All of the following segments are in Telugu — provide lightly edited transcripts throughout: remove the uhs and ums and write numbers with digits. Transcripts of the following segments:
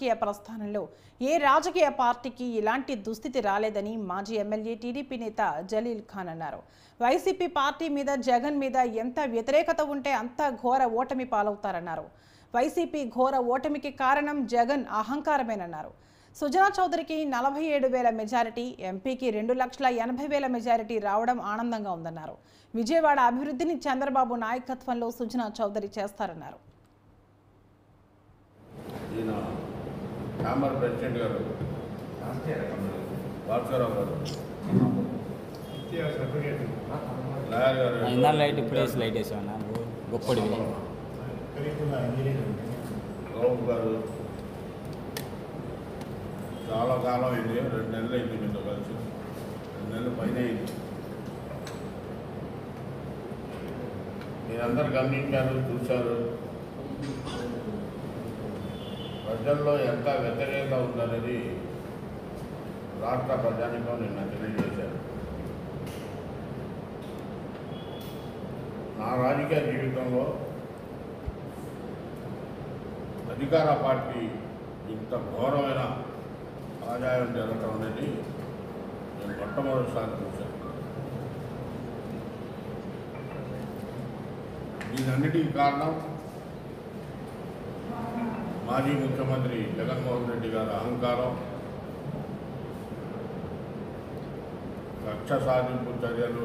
రాజకీయ ప్రస్థానంలో ఏ రాజకీయ పార్టీకి ఇలాంటి దుస్థితి రాలేదని మాజీ ఎమ్మెల్యే టీడీపీ నేత జలీల్ ఖాన్ అన్నారు. వైసీపీ పార్టీ మీద జగన్ మీద ఎంత వ్యతిరేకత ఉంటే అంత ఘోర ఓటమి పాలవుతారన్నారు. వైసీపీ ఘోర ఓటమికి కారణం జగన్ అహంకారమేనన్నారు. సుజనా చౌదరికి 47,000 మెజారిటీ, ఎంపీకి 2,80,000 మెజారిటీ రావడం ఆనందంగా ఉందన్నారు. విజయవాడ అభివృద్ధిని చంద్రబాబు నాయకత్వంలో సుజనా చౌదరి చేస్తారన్నారు. ప్రెసిడెంట్ గారు భాస్కరరావు గారు లైట్ ప్లేస్ లైట్ వేసామన్నా గొప్పడి రావు గారు చాలా కాలం అయింది, 2 నెలలు అయింది మీతో కలిసి, 2 నెలలు పైన అయింది. మీరందరూ గమనించారు, చూశారు. ప్రజల్లో ఎంత వ్యతిరేకత ఉందనేది రాష్ట్ర ప్రజానికం నిన్న తెలియజేశారు. నా రాజకీయ జీవితంలో అధికార పార్టీ ఇంత ఘోరమైన ఆదాయం జరగటం అనేది నేను మొట్టమొదటిసారి చూశాను. దీనన్నిటికీ కారణం మాజీ ముఖ్యమంత్రి జగన్మోహన్ రెడ్డి గారి అహంకారం, కక్ష సాధింపు చర్యలు,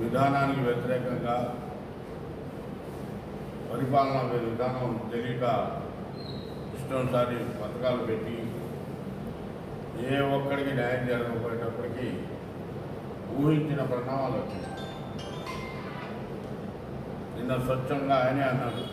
విధానానికి వ్యతిరేకంగా పరిపాలనా విధానం తెలియక ఇష్టంసారి పథకాలు పెట్టి ఏ ఒక్కడికి న్యాయం జరగకపోయేటప్పటికీ ఊహించిన పరిణామాలు వచ్చింది. నిన్న స్వచ్ఛంగా ఆయనే అన్నారు,